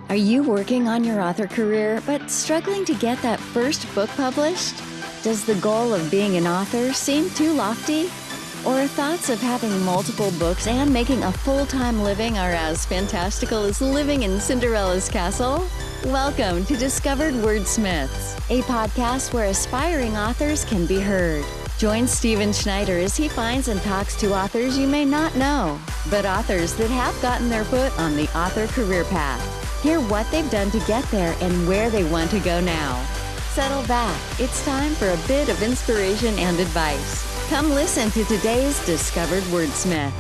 Are you working on your author career but struggling to get that first book published? Does the goal of being an author seem too lofty? Or thoughts of having multiple books and making a full-time living are as fantastical as living in Cinderella's castle? Welcome to Discovered Wordsmiths, a podcast where aspiring authors can be heard. Join Stephen Schneider as he finds and talks to authors you may not know, but authors that have gotten their foot on the author career path. Hear what they've done to get there and where they want to go now. Settle back. It's time for a bit of inspiration and advice. Come listen to today's Discovered Wordsmith.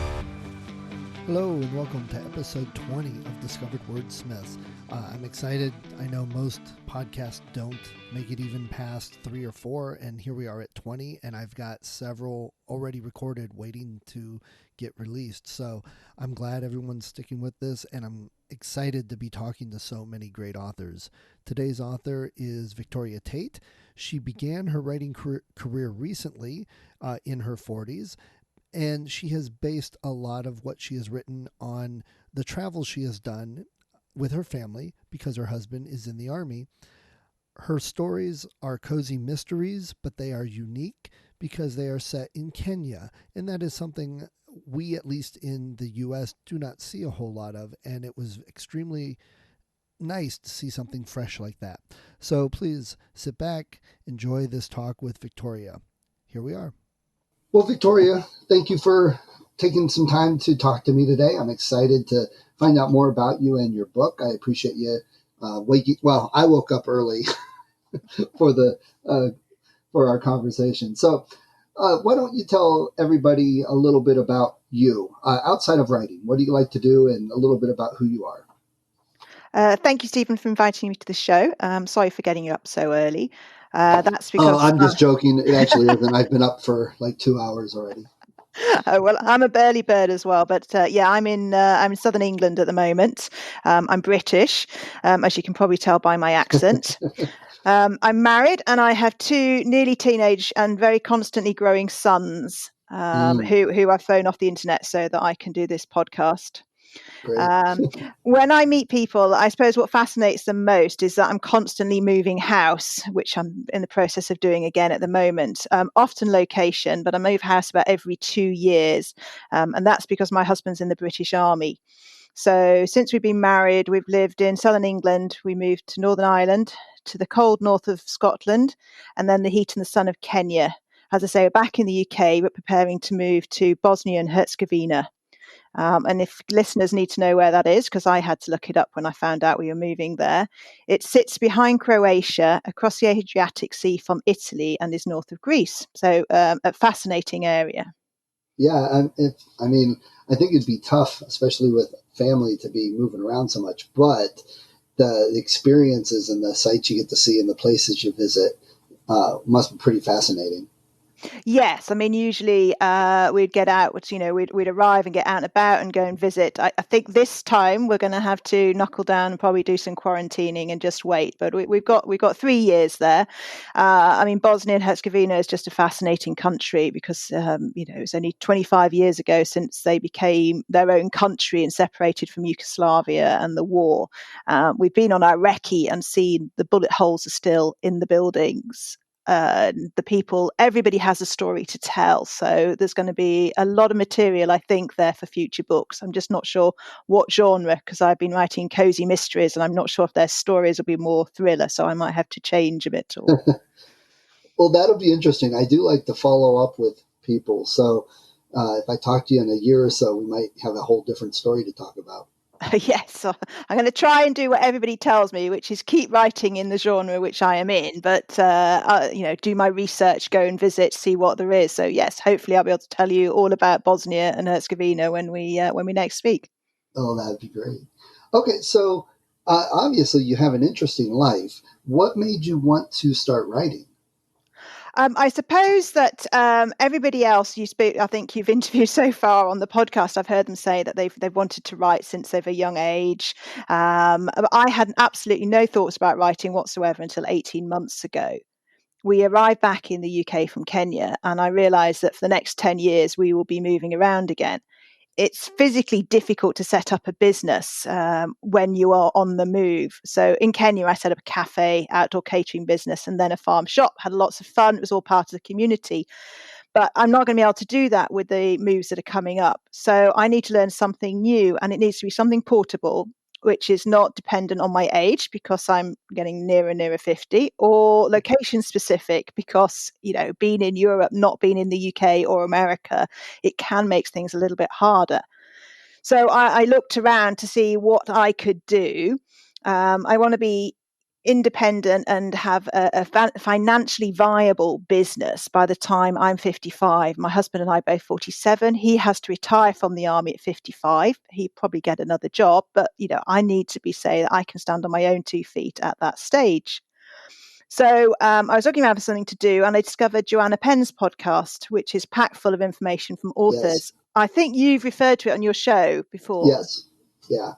Hello and welcome to episode 20 of Discovered Wordsmiths. I'm excited. I know most podcasts don't make it even past 3 or 4, and here we are at 20, and I've got several already recorded waiting to get released. So I'm glad everyone's sticking with this, and I'm excited to be talking to so many great authors. Today's author is Victoria Tate. She began her writing career recently in her 40s, and she has based a lot of what she has written on the travels she has done with her family because her husband is in the Army. Her stories are cozy mysteries, but they are unique because they are set in Kenya, and that is something we, at least in the U.S., do not see a whole lot of, and it was extremely nice to see something fresh like that. So please sit back, enjoy this talk with Victoria. Here we are. Well, Victoria, thank you for taking some time to talk to me today. I'm excited to find out more about you and your book. I appreciate you waking. Well, I woke up early for our conversation. So why don't you tell everybody a little bit about you outside of writing? What do you like to do, and a little bit about who you are? Thank you, Stephen, for inviting me to the show. Sorry for getting you up so early. That's because I'm just joking. It actually isn't. I've been up for like 2 hours already. Oh, well, I'm a early bird as well, but I'm in southern England at the moment. I'm British, as you can probably tell by my accent. I'm married, and I have 2 nearly teenage and very constantly growing sons who I phone off the internet so that I can do this podcast. When I meet people, I suppose what fascinates them most is that I'm constantly moving house, which I'm in the process of doing again at the moment. Often location, but I move house about every 2 years. And that's because my husband's in the British Army. So since we've been married, we've lived in southern England. We moved to Northern Ireland, to the cold north of Scotland, and then the heat and the sun of Kenya. As I say, we're back in the UK, but preparing to move to Bosnia and Herzegovina. And if listeners need to know where that is, because I had to look it up when I found out we were moving there, it sits behind Croatia, across the Adriatic Sea from Italy, and is north of Greece. So a fascinating area. Yeah, I think it'd be tough, especially with family, to be moving around so much. But the experiences and the sights you get to see and the places you visit must be pretty fascinating. Yes, I mean, usually we'd get out, we'd arrive and get out and about and go and visit. I think this time we're going to have to knuckle down and probably do some quarantining and just wait. But we've got 3 years there. Bosnia and Herzegovina is just a fascinating country because, it was only 25 years ago since they became their own country and separated from Yugoslavia and the war. We've been on our recce and seen the bullet holes are still in the buildings. The people, everybody has a story to tell. So there's going to be a lot of material, I think, there for future books. I'm just not sure what genre, because I've been writing cozy mysteries and I'm not sure if their stories will be more thriller. So I might have to change a bit. Well, that'll be interesting. I do like to follow up with people. So if I talk to you in a year or so, we might have a whole different story to talk about. Yes, I'm going to try and do what everybody tells me, which is keep writing in the genre which I am in, but do my research, go and visit, see what there is. So yes, hopefully I'll be able to tell you all about Bosnia and Herzegovina when we next speak. Oh, that'd be great. Okay, so obviously you have an interesting life. What made you want to start writing? I suppose that everybody else I think you've interviewed so far on the podcast, I've heard them say that they've wanted to write since they've a young age. I had absolutely no thoughts about writing whatsoever until 18 months ago. We arrived back in the UK from Kenya, and I realised that for the next 10 years we will be moving around again. it's physically difficult to set up a business when you are on the move. So in Kenya, I set up a cafe, outdoor catering business, and then a farm shop. Had lots of fun. It was all part of the community. But I'm not going to be able to do that with the moves that are coming up. So I need to learn something new, and it needs to be something portable, which is not dependent on my age because I'm getting nearer and nearer 50, or location specific because, being in Europe, not being in the UK or America, it can make things a little bit harder. So I looked around to see what I could do. I want to be independent and have a financially viable business by the time I'm 55. My husband and I are both 47. He has to retire from the army at 55. He'd probably get another job, but I need to be say that I can stand on my own 2 feet at that stage. So I was looking around for something to do, and I discovered Joanna Penn's podcast, which is packed full of information from authors. Yes. I think you've referred to it on your show before. Yes. Yeah.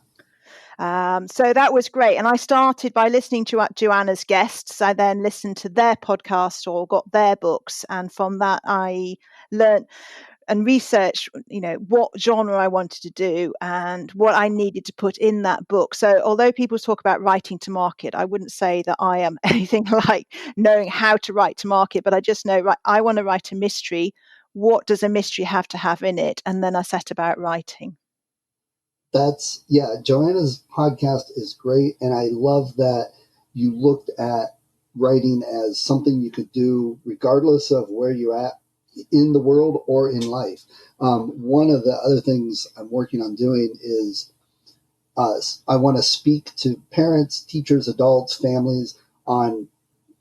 So that was great. And I started by listening to Joanna's guests. I then listened to their podcast or got their books. And from that, I learned and researched, what genre I wanted to do and what I needed to put in that book. So although people talk about writing to market, I wouldn't say that I am anything like knowing how to write to market, but I just know, right, I want to write a mystery. What does a mystery have to have in it? And then I set about writing. Joanna's podcast is great. And I love that you looked at writing as something you could do regardless of where you're at in the world or in life. One of the other things I'm working on doing is I want to speak to parents, teachers, adults, families on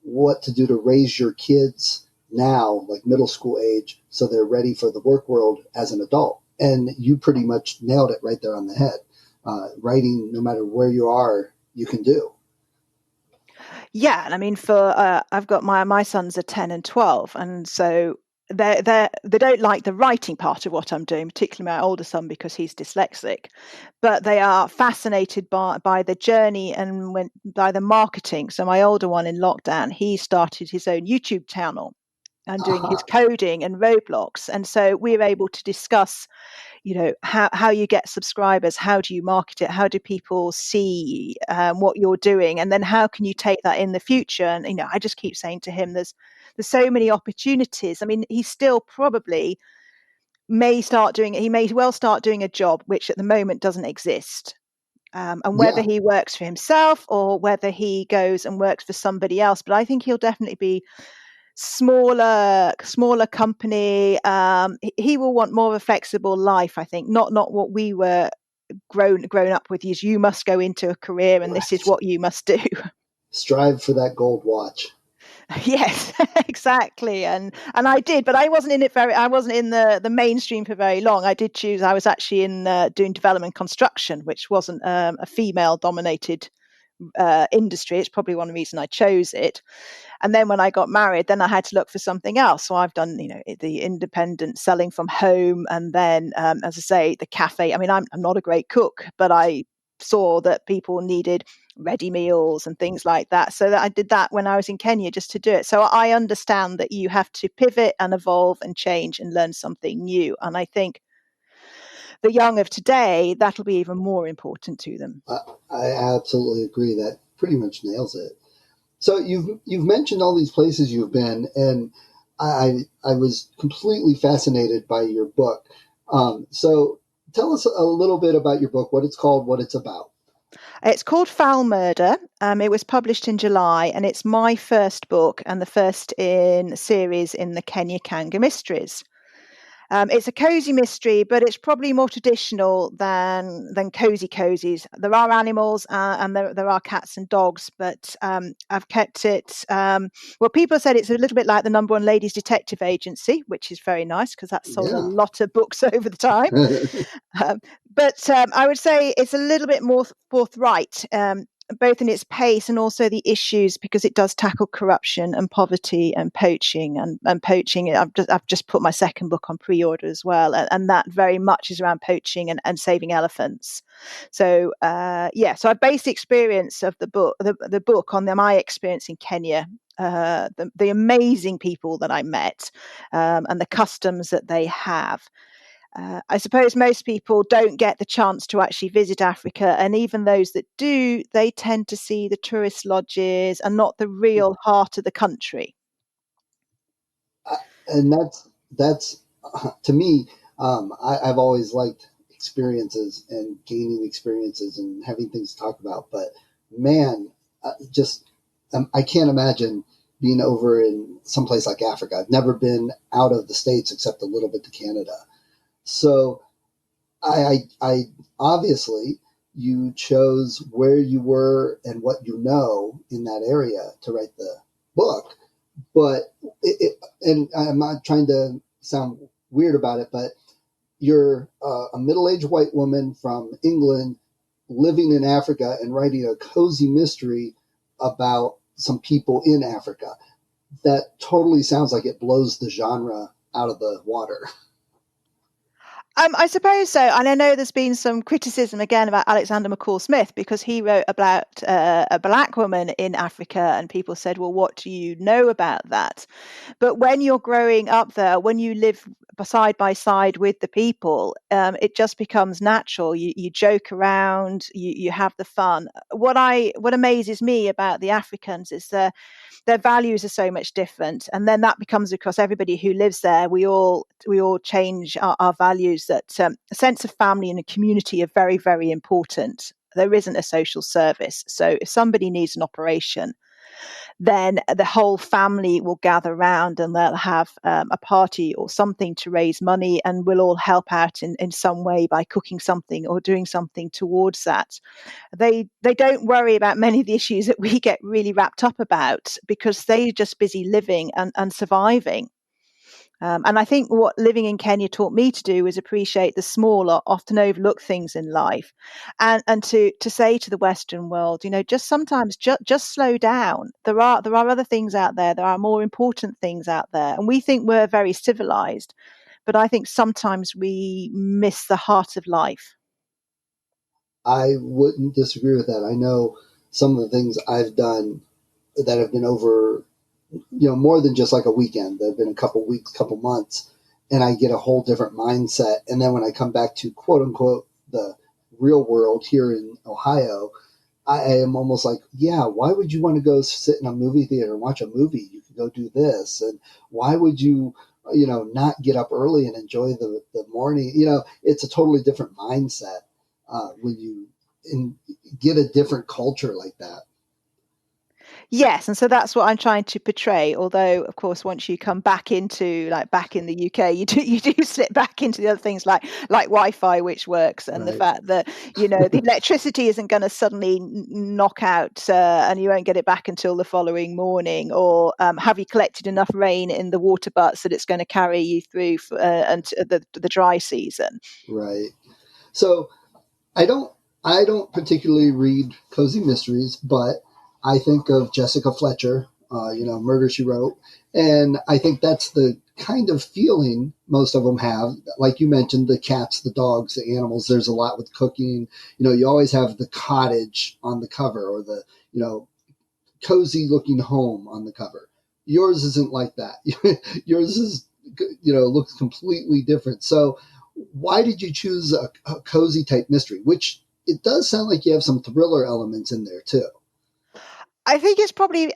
what to do to raise your kids now, like middle school age, so they're ready for the work world as an adult. And you pretty much nailed it right there on the head. Writing, no matter where you are, you can do. Yeah, and I mean, I've got my sons are 10 and 12, and so they don't like the writing part of what I'm doing, particularly my older son because he's dyslexic, but they are fascinated by the journey and by the marketing. So my older one in lockdown, he started his own YouTube channel and doing his coding and roadblocks, and so we were able to discuss how you get subscribers, how do you market it, how do people see what you're doing, and then how can you take that in the future. And I just keep saying to him, there's so many opportunities. I mean, he still probably he may well start doing a job which at the moment doesn't exist, and whether he works for himself or whether he goes and works for somebody else, but I think he'll definitely be smaller company. He will want more of a flexible life, I think, not what we were grown up with, is you must go into a career and this is what you must do. Strive for that gold watch. Yes, exactly. And I did, but I wasn't in the mainstream for very long. I was actually in doing development construction, which wasn't a female dominated industry. It's probably one reason I chose it. And then when I got married, then I had to look for something else. So I've done, the independent selling from home, and then, as I say, the cafe. I mean, I'm not a great cook, but I saw that people needed ready meals and things like that. So that I did that when I was in Kenya just to do it. So I understand that you have to pivot and evolve and change and learn something new. And I think the young of today, that'll be even more important to them. I absolutely agree. That pretty much nails it. So you've mentioned all these places you've been, and I was completely fascinated by your book. So tell us a little bit about your book, what it's called, what it's about. It's called Fowl Murder. It was published in July, and it's my first book and the first in a series in the Kenya Kanga Mysteries. It's a cozy mystery, but it's probably more traditional than cozy cozies. There are animals and there are cats and dogs, but I've kept it. People said it's a little bit like the number one ladies detective agency, which is very nice because that's sold a lot of books over the time. But I would say it's a little bit more forthright, both in its pace and also the issues, because it does tackle corruption and poverty and poaching and poaching. I've just put my second book on pre-order as well, and that very much is around poaching and saving elephants. So so I based the experience of the book on my experience in Kenya, the amazing people that I met, and the customs that they have. I suppose most people don't get the chance to actually visit Africa, and even those that do, they tend to see the tourist lodges and not the real heart of the country. And that's to me, I've always liked experiences and gaining experiences and having things to talk about. But man, I can't imagine being over in someplace like Africa. I've never been out of the States except a little bit to Canada. So I obviously you chose where you were and what you know in that area to write the book. But and I'm not trying to sound weird about it, but you're a middle-aged white woman from England living in Africa and writing a cozy mystery about some people in Africa. That totally sounds like it blows the genre out of the water. I suppose so. And I know there's been some criticism again about Alexander McCall Smith because he wrote about a black woman in Africa, and people said, well, what do you know about that? But when you're growing up there, when you live side by side with the people, it just becomes natural. You joke around, you have the fun. What amazes me about the Africans is their values are so much different, and then that becomes across everybody who lives there. We all change our values. That a sense of family and a community are very, very important. There isn't a social service, so if somebody needs an operation, then the whole family will gather around and they'll have a party or something to raise money, and we'll all help out in some way by cooking something or doing something towards that. They don't worry about many of the issues that we get really wrapped up about because they're just busy living and surviving. And I think what living in Kenya taught me to do is appreciate the smaller, often overlooked things in life, and to say to the Western world, just sometimes just slow down. There are other things out there. There are more important things out there, and we think we're very civilized, but I think sometimes we miss the heart of life. I wouldn't disagree with that. I know some of the things I've done that have been over, more than just like a weekend. They've been a couple weeks, couple months, and I get a whole different mindset. And then when I come back to quote unquote the real world here in Ohio, I am almost like, yeah, why would you want to go sit in a movie theater and watch a movie? You could go do this. And why would you, not get up early and enjoy the morning? It's a totally different mindset when you get a different culture like that. Yes, and so that's what I'm trying to portray. Although, of course, once you come back into back in the UK, you do slip back into the other things like Wi-Fi, which works, and Right. the fact that the electricity isn't going to suddenly knock out, and you won't get it back until the following morning. Or have you collected enough rain in the water butts that it's going to carry you through until the dry season? Right. So I don't particularly read cozy mysteries, but I think of Jessica Fletcher, Murder, She Wrote. And I think that's the kind of feeling most of them have. Like you mentioned, the cats, the dogs, the animals, there's a lot with cooking. You always have the cottage on the cover or the, cozy looking home on the cover. Yours isn't like that. Yours is, looks completely different. So why did you choose a cozy type mystery, which it does sound like you have some thriller elements in there too? I think it's probably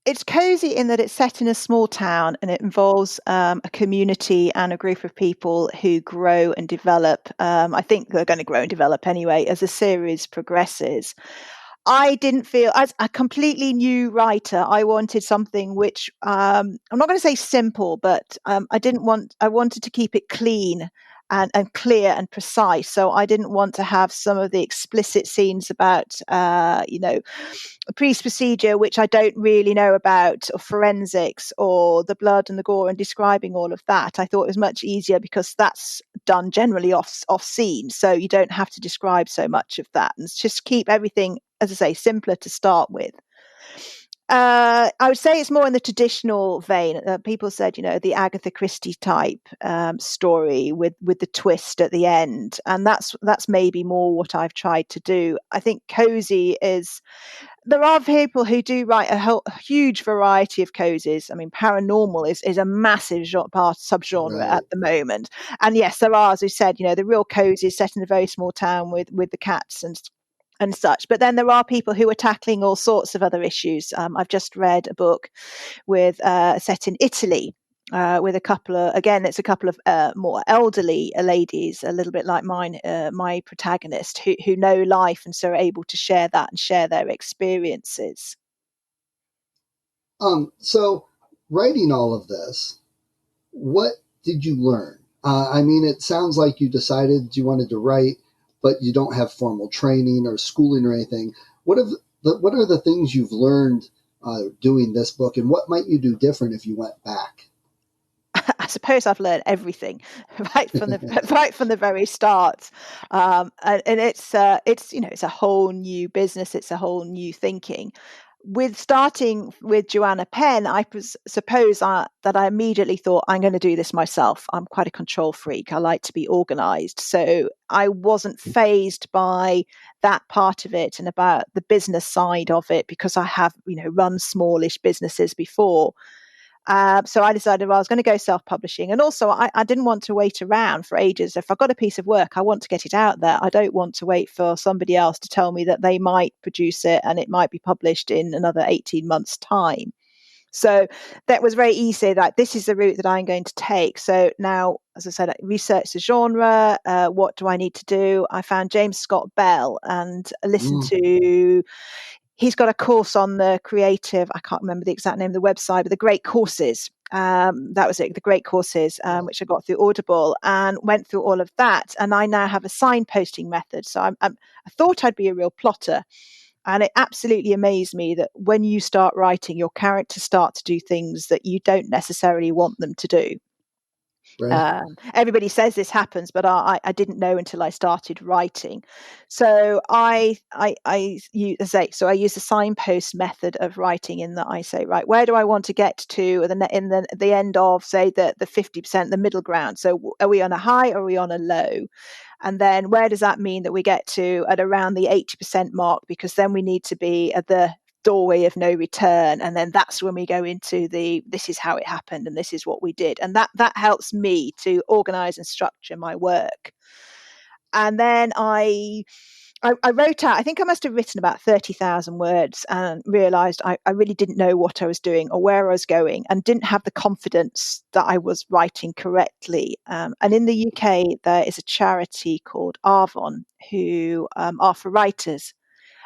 it's cozy in that it's set in a small town and it involves a community and a group of people who grow and develop. I think they're going to grow and develop anyway as the series progresses. I didn't feel, as a completely new writer, I wanted something which I'm not going to say simple, but I wanted to keep it clean and clear and precise. So I didn't want to have some of the explicit scenes about, police procedure, which I don't really know about, or forensics, or the blood and the gore and describing all of that. I thought it was much easier because that's done generally off scene. So you don't have to describe so much of that, and just keep everything, as I say, simpler to start with. I would say it's more in the traditional vein. People said, the Agatha Christie type story with the twist at the end, and that's maybe more what I've tried to do. I think cozy is. There are people who do write a huge variety of cozies. I mean, paranormal is a massive subgenre Right. at the moment, and yes, there are, as you said, the real cozy is set in a very small town with the cats and such. But then there are people who are tackling all sorts of other issues. I've just read a book with set in Italy. With a couple of, again, it's a couple of more elderly ladies, a little bit like mine, my protagonist, who know life and so are able to share that and share their experiences. So writing all of this, what did you learn? I mean, it sounds like you decided you wanted to write, but you don't have formal training or schooling or anything. What are the things you've learned doing this book, and what might you do different if you went back? I suppose I've learned everything right from the very start, and it's it's a whole new business. It's a whole new thinking. With starting with Joanna Penn, I suppose that I immediately thought, I'm going to do this myself. I'm quite a control freak. I like to be organized. So I wasn't fazed by that part of it and about the business side of it, because I have, run smallish businesses before. So I decided, I was going to go self-publishing. And also, I didn't want to wait around for ages. If I've got a piece of work, I want to get it out there. I don't want to wait for somebody else to tell me that they might produce it and it might be published in another 18 months' time. So that was very easy, that this is the route that I'm going to take. So now, as I said, I researched the genre. What do I need to do? I found James Scott Bell and listened to... He's got a course on the creative, I can't remember the exact name of the website, but the Great Courses. That was it, the Great Courses, which I got through Audible, and went through all of that. And I now have a signposting method. So I thought I'd be a real plotter. And it absolutely amazed me that when you start writing, your characters start to do things that you don't necessarily want them to do. Right. Everybody says this happens, but I didn't know until I started writing. So I use the signpost method of writing, in that I say, right, where do I want to get to in the end of, say, the 50%, the middle ground? So are we on a high or are we on a low? And then where does that mean that we get to at around the 80% mark? Because then we need to be at the doorway of no return, and then that's when we go into this is how it happened and this is what we did, and that helps me to organize and structure my work. And then I wrote out, I think I must have written about 30,000 words, and realized I really didn't know what I was doing or where I was going, and didn't have the confidence that I was writing correctly. And in the UK, there is a charity called Arvon, who are for writers.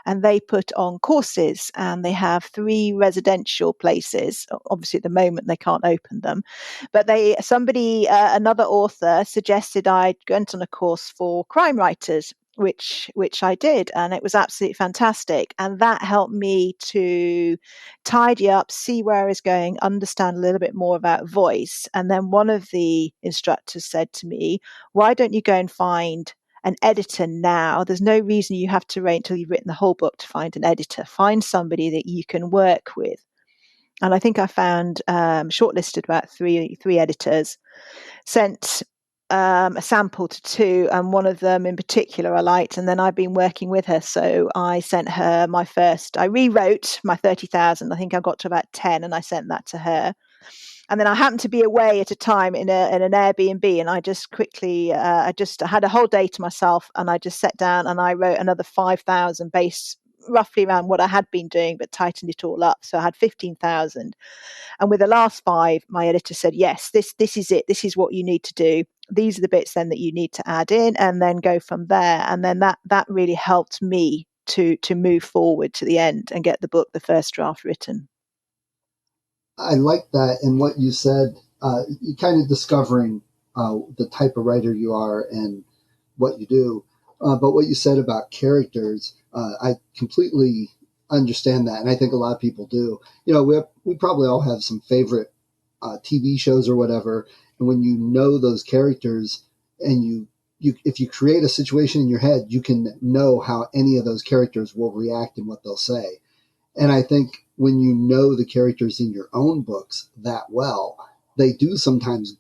And they put on courses, and they have 3 residential places. Obviously, at the moment, they can't open them. But another author suggested I went on a course for crime writers, which I did, and it was absolutely fantastic. And that helped me to tidy up, see where I was going, understand a little bit more about voice. And then one of the instructors said to me, why don't you go and find an editor now? There's no reason you have to wait until you've written the whole book to find an editor. Find somebody that you can work with. And I think I found shortlisted about three editors, sent a sample to 2, and one of them in particular I liked, and then I've been working with her. So I sent her I rewrote my 30,000. I think I got to about 10, and I sent that to her. And then I happened to be away at a time in an Airbnb, and I just quickly, I had a whole day to myself, and I just sat down and I wrote another 5,000 based roughly around what I had been doing, but tightened it all up. So I had 15,000. And with the last 5, my editor said, yes, this is it. This is what you need to do. These are the bits then that you need to add in, and then go from there. And then that really helped me to move forward to the end and get the book, the first draft, written. I like that, and what you said, you kind of discovering the type of writer you are and what you do. But what you said about characters, I completely understand that, and I think a lot of people do. We probably all have some favorite TV shows or whatever, and when you know those characters, and you if you create a situation in your head, you can know how any of those characters will react and what they'll say. And I think when you know the characters in your own books that well, they do sometimes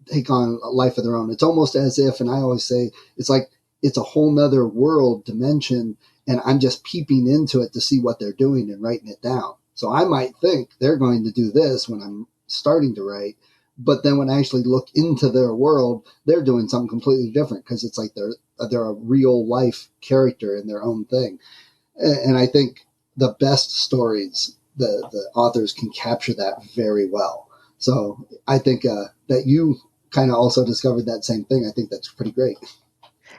take on a life of their own. It's almost as if, and I always say, it's like it's a whole nother world dimension, and I'm just peeping into it to see what they're doing and writing it down. So I might think they're going to do this when I'm starting to write, but then when I actually look into their world, they're doing something completely different, because it's like they're a real life character in their own thing. And I think the best stories, the authors can capture that very well. So I think that you kind of also discovered that same thing. I think that's pretty great.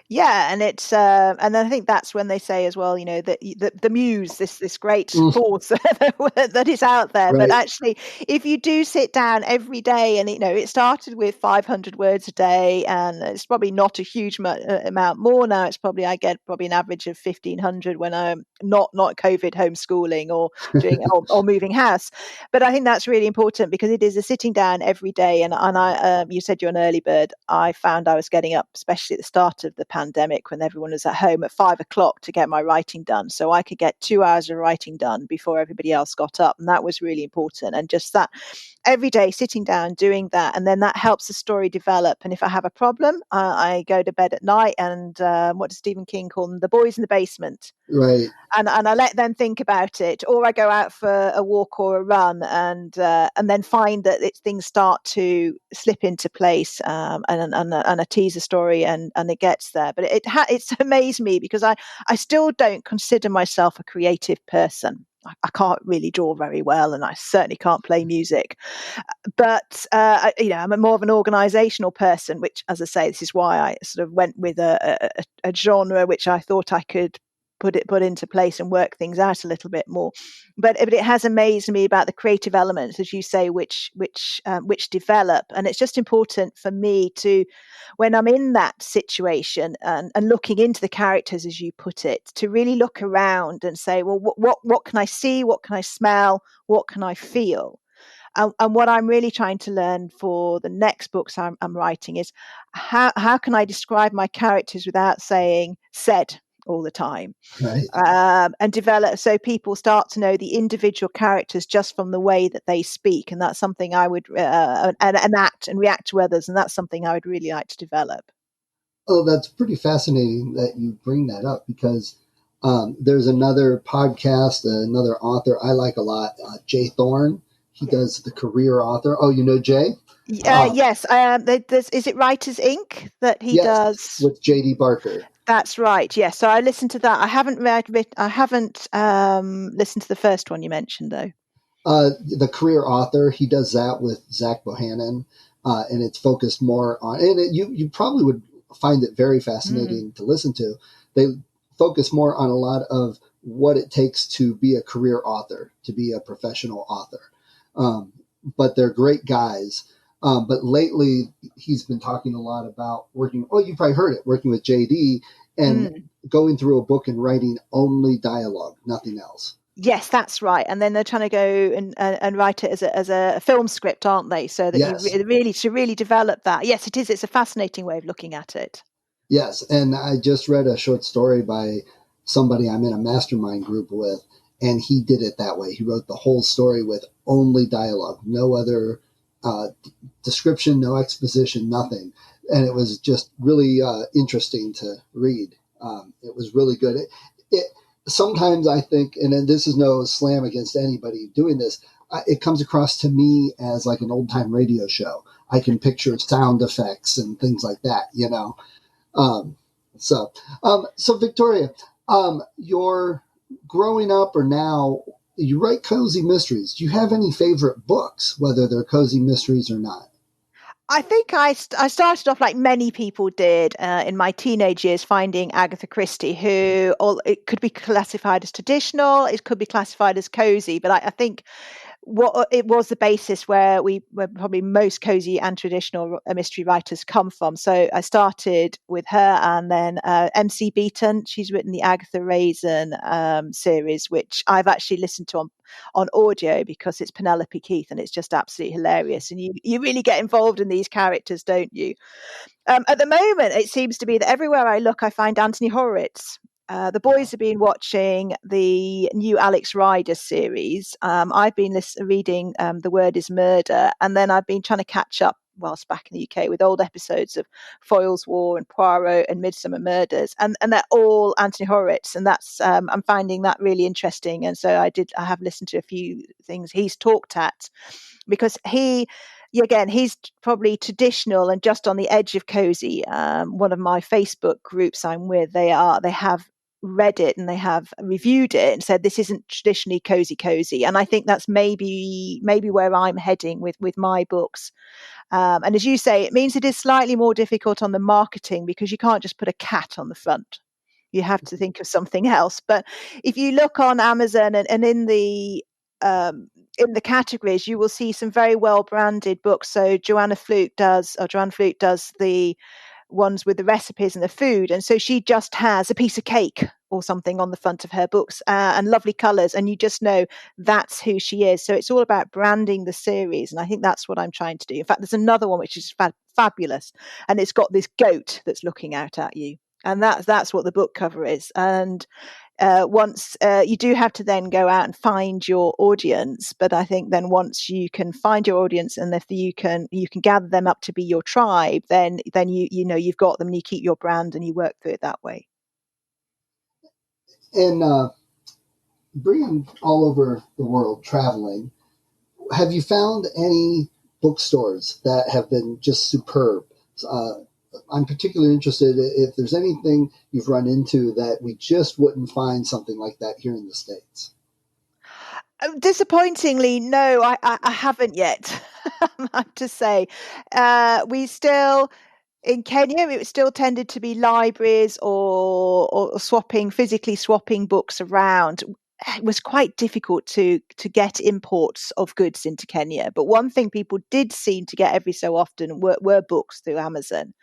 Yeah, and it's and I think that's when they say as well, that the muse, this great force that is out there. Right. But actually, if you do sit down every day, and it started with 500 words a day, and it's probably not a huge amount more now. It's probably I get probably an average of 1,500 when I'm not COVID homeschooling or doing or moving house. But I think that's really important, because it is a sitting down every day. And I you said you're an early bird. I found I was getting up, especially at the start of the pandemic when everyone was at home, at 5 o'clock to get my writing done, so I could get 2 hours of writing done before everybody else got up. And that was really important. And just that every day sitting down doing that, and then that helps the story develop. And if I have a problem, I go to bed at night, and what does Stephen King call them, the boys in the basement, right? And I let them think about it, or I go out for a walk or a run, and then find that things start to slip into place, and I tease a story, and it gets there. But it's amazed me, because I still don't consider myself a creative person. I can't really draw very well, and I certainly can't play music. But I'm more of an organisational person, which, as I say, this is why I sort of went with a genre which I thought I could put into place and work things out a little bit more. But it has amazed me about the creative elements, as you say, which develop. And it's just important for me to, when I'm in that situation and looking into the characters, as you put it, to really look around and say, well, what can I see? What can I smell? What can I feel? And what I'm really trying to learn for the next books I'm writing is how can I describe my characters without saying said all the time, Right. And develop so people start to know the individual characters just from the way that they speak. And that's something I would and act and react to others. And that's something I would really like to develop. Oh, that's pretty fascinating that you bring that up, because there's another podcast, another author I like a lot, Jay Thorne. He does the career author. Oh, you know Jay? Yes. Is it Writers Inc. that he does with J.D. Barker? That's right. Yes. So I listened to that. I haven't listened to the first one you mentioned, though. The career author, he does that with Zach Bohannon, and it's focused more on. And you probably would find it very fascinating to listen to. They focus more on a lot of what it takes to be a career author, to be a professional author. But they're great guys. But lately, he's been talking a lot about working. Oh, you probably heard it, working with JD and going through a book and writing only dialogue, nothing else. Yes, that's right. And then they're trying to go and write it as a film script, aren't they? So that you really to really develop that. Yes, it is. It's a fascinating way of looking at it. Yes, and I just read a short story by somebody I'm in a mastermind group with, and he did it that way. He wrote the whole story with only dialogue, no other description, no exposition, nothing. And it was just really interesting to read. It was really good. Sometimes I think, and this is no slam against anybody doing this, it comes across to me as like an old-time radio show. I can picture sound effects and things like that, you know. So Victoria, you're growing up or now, you write cozy mysteries. Do you have any favorite books, whether they're cozy mysteries or not? I think I started off like many people did in my teenage years, finding Agatha Christie, who it could be classified as traditional, it could be classified as cozy, but I think what it was the basis where probably most cozy and traditional mystery writers come from. So I started with her, and then MC Beaton. She's written the Agatha Raisin series, which I've actually listened to on audio because it's Penelope Keith, and it's just absolutely hilarious. And you really get involved in these characters, don't you? At the moment, it seems to be that everywhere I look, I find Anthony Horowitz. The boys have been watching the new Alex Rider series. I've been reading The Word is Murder, and then I've been trying to catch up whilst back in the UK with old episodes of Foyle's War and Poirot and Midsummer Murders, and they're all Anthony Horowitz, and that's I'm finding that really interesting. And so I have listened to a few things he's talked at, because he's probably traditional and just on the edge of cozy. One of my Facebook groups I'm with, they have read it and they have reviewed it and said this isn't traditionally cozy, and I think that's maybe where I'm heading with my books. And as you say, it means it is slightly more difficult on the marketing, because you can't just put a cat on the front. You have to think of something else. But if you look on Amazon and in the categories, you will see some very well branded books. So Joanna Flute does the ones with the recipes and the food, and so she just has a piece of cake or something on the front of her books, and lovely colors, and you just know that's who she is. So it's all about branding the series, and I think that's what I'm trying to do. In fact, there's another one which is fabulous, and it's got this goat that's looking out at you, and that's what the book cover is. And once you do have to then go out and find your audience, but I think then once you can find your audience, and if you can gather them up to be your tribe, then you know you've got them, and you keep your brand and you work through it that way. And being all over the world traveling, have you found any bookstores that have been just superb? I'm particularly interested if there's anything you've run into that we just wouldn't find something like that here in the States. Disappointingly, no, I haven't yet. I have to say, we still in Kenya, it still tended to be libraries or physically swapping books around. It was quite difficult to get imports of goods into Kenya. But one thing people did seem to get every so often were books through Amazon.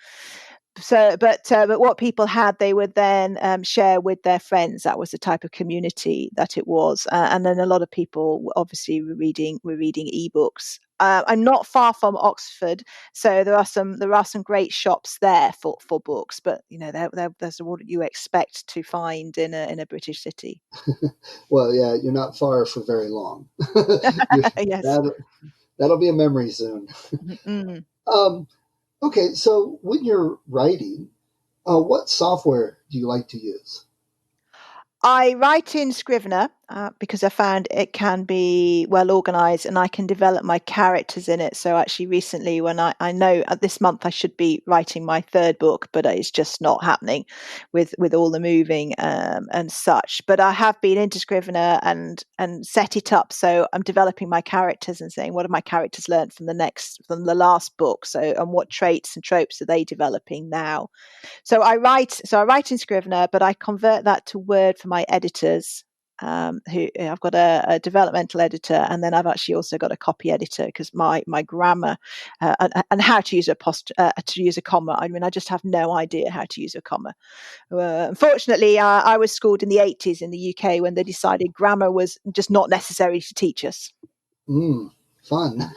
So, but what people had, they would then share with their friends. That was the type of community that it was, and then a lot of people obviously were reading ebooks. I'm not far from Oxford, so there are some great shops there for books. But you know, there's what you expect to find in a British city. Well, yeah, you're not far for very long. Yes, that'll be a memory soon. Mm-hmm. Okay, so when you're writing, what software do you like to use? I write in Scrivener because I found it can be well organized, and I can develop my characters in it. So actually recently, when I know this month I should be writing my third book, but it's just not happening with all the moving and such. But I have been into Scrivener and set it up. So I'm developing my characters and saying, what have my characters learned from the last book? So, and what traits and tropes are they developing now? So I write in Scrivener, but I convert that to Word for my editors. Who I've got a developmental editor, and then I've actually also got a copy editor, because my grammar and how to use a comma. I mean, I just have no idea how to use a comma. Unfortunately, I was schooled in the 80s in the UK when they decided grammar was just not necessary to teach us. Fun.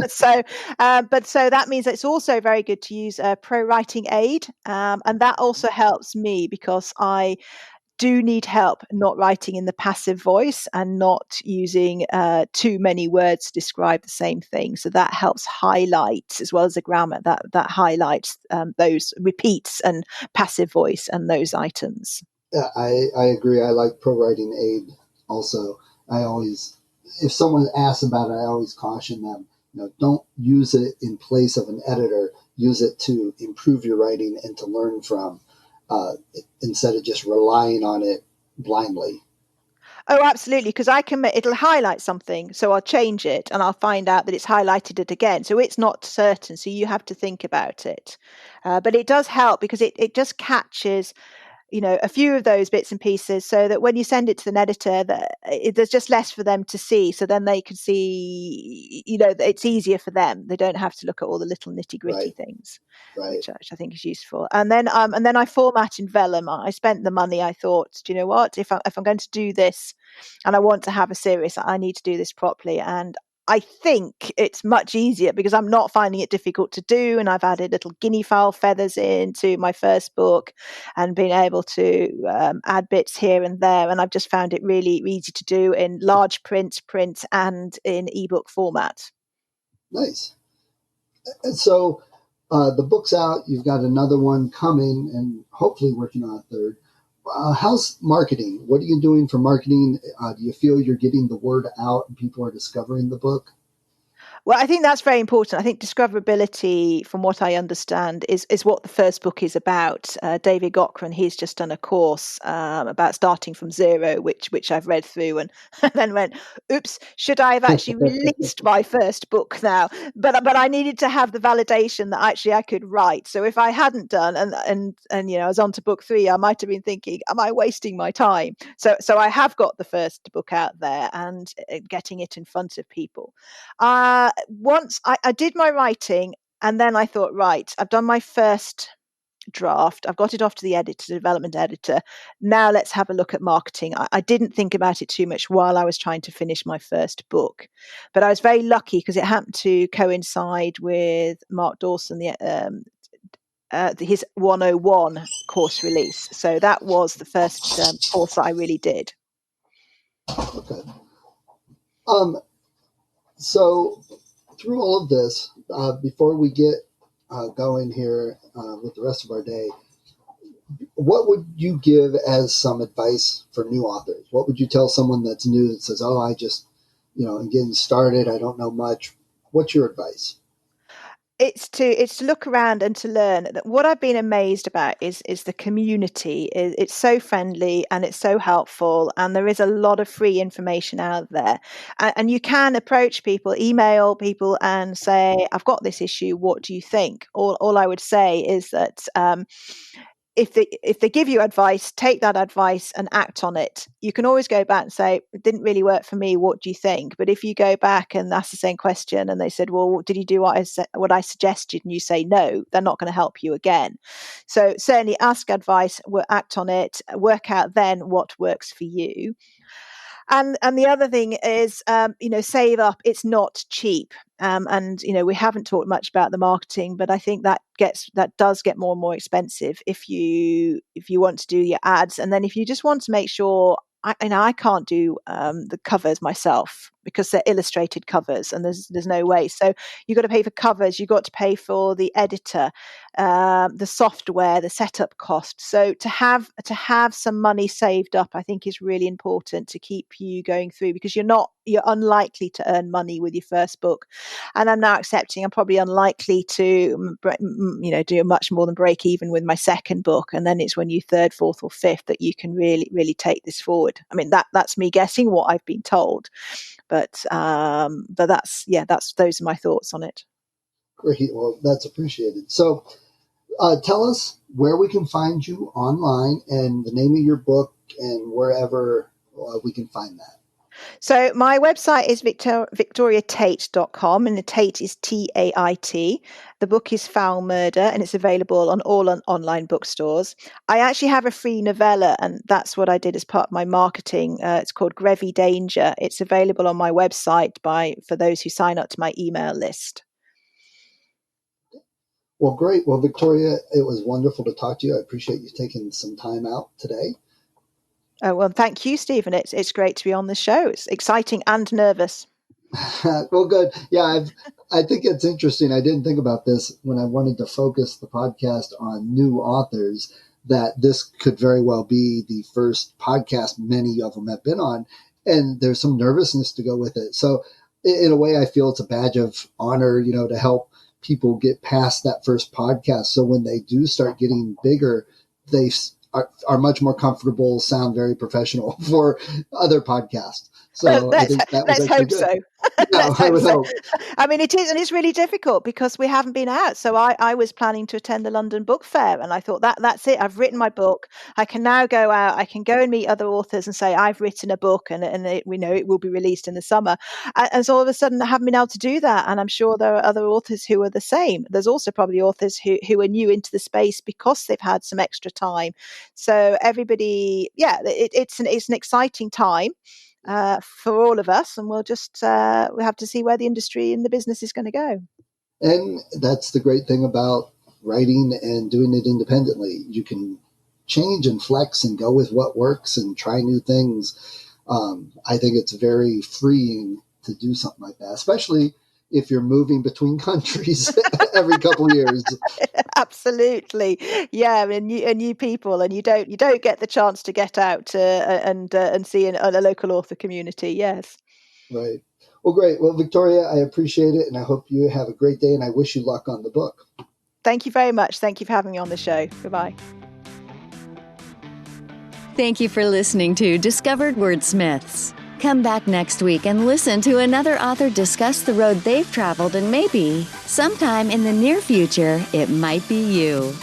So that means it's also very good to use a pro writing aid, and that also helps me because I do need help not writing in the passive voice and not using too many words to describe the same thing. So that helps highlight, as well as the grammar, that highlights those repeats and passive voice and those items. Yeah, I agree. I like pro writing aid also. If someone asks about it, I always caution them, don't use it in place of an editor. Use it to improve your writing and to learn from, instead of just relying on it blindly. Oh, absolutely, because it'll highlight something, so I'll change it and I'll find out that it's highlighted it again. So it's not certain, so you have to think about it. But it does help because it just catches a few of those bits and pieces, so that when you send it to an editor, there's just less for them to see. So then they can see, it's easier for them. They don't have to look at all the little nitty gritty things, which I think is useful. And then I format in vellum. I spent the money. I thought, do you know what? If I'm going to do this, and I want to have a series, I need to do this properly. And I think it's much easier because I'm not finding it difficult to do. And I've added little guinea fowl feathers into my first book and been able to add bits here and there. And I've just found it really easy to do in large print, and in ebook format. Nice. And so the book's out. You've got another one coming and hopefully working on a third. How's marketing? What are you doing for marketing? Do you feel you're getting the word out and people are discovering the book? Well, I think that's very important. I think discoverability, from what I understand, is what the first book is about. David Gochran, he's just done a course about starting from zero, which I've read through, and then went, "Oops, should I have actually released my first book now?" But I needed to have the validation that actually I could write. So if I hadn't done, and I was on to book 3, I might have been thinking, "Am I wasting my time?" So I have got the first book out there and getting it in front of people. Once I did my writing, and then I thought, right, I've done my first draft. I've got it off to the editor, development editor. Now let's have a look at marketing. I didn't think about it too much while I was trying to finish my first book, but I was very lucky because it happened to coincide with Mark Dawson, his 101 course release. So that was the first course that I really did. Okay. So through all of this, before we get going here with the rest of our day, what would you give as some advice for new authors? What would you tell someone that's new that says, "Oh, I just, I'm getting started. I don't know much." What's your advice? It's to look around and to learn. That what I've been amazed about is the community. It's so friendly and it's so helpful, and there is a lot of free information out there. And you can approach people, email people, and say, "I've got this issue. What do you think?" All I would say is that if they give you advice, take that advice and act on it. You can always go back and say, "It didn't really work for me. What do you think?" But if you go back and ask the same question and they said, "Well, did you do what I suggested?" and you say no, they're not going to help you again. So certainly ask advice, act on it, work out then what works for you. And the other thing is, save up. It's not cheap. And we haven't talked much about the marketing, but I think that does get more and more expensive if you want to do your ads, and then if you just want to make sure. I can't do the covers myself because they're illustrated covers, and there's no way. So you've got to pay for covers. You've got to pay for the editor, the software, the setup cost. So to have some money saved up, I think, is really important to keep you going through, because you're unlikely to earn money with your first book. And I'm now accepting I'm probably unlikely to do much more than break even with my second book, and then it's when you third, fourth, or fifth that you can really take this forward. I mean, that's me guessing what I've been told, but those are my thoughts on it. Great. Well, that's appreciated. So tell us where we can find you online and the name of your book and wherever we can find that. So my website is victoriatate.com, and the Tate is Tait. The book is Fowl Murder, and it's available on all online bookstores. I actually have a free novella, and that's what I did as part of my marketing. It's called Grevy Danger. It's available on my website for those who sign up to my email list. Well, great. Well, Victoria, it was wonderful to talk to you. I appreciate you taking some time out today. Oh, well, thank you, Stephen. It's great to be on the show. It's exciting and nervous. Well, good. Yeah, I think it's interesting. I didn't think about this when I wanted to focus the podcast on new authors, that this could very well be the first podcast many of them have been on. And there's some nervousness to go with it. So in a way, I feel it's a badge of honor, to help people get past that first podcast. So when they do start getting bigger, they are much more comfortable, sound very professional for other podcasts. So I think that was let's hope good. so. Yeah, I would hope. I mean, it is, and it's really difficult because we haven't been out. So I was planning to attend the London Book Fair, and I thought that's it. I've written my book. I can now go out. I can go and meet other authors and say I've written a book, and we know it will be released in the summer. And so all of a sudden, I haven't been able to do that. And I'm sure there are other authors who are the same. There's also probably authors who are new into the space because they've had some extra time. So everybody, it's an exciting time. for all of us, and we'll just we'll have to see where the industry and the business is going to go. And that's the great thing about writing and doing it independently. You can change and flex and go with what works and try new things. I think it's very freeing to do something like that, especially if you're moving between countries every couple of years. Absolutely, yeah, and new people, and you don't get the chance to get out and see a local author community. Yes, right. Well, great. Well, Victoria, I appreciate it, and I hope you have a great day, and I wish you luck on the book. Thank you very much. Thank you for having me on the show. Goodbye. Thank you for listening to Discovered Wordsmiths. Come back next week and listen to another author discuss the road they've traveled, and maybe, sometime in the near future, it might be you.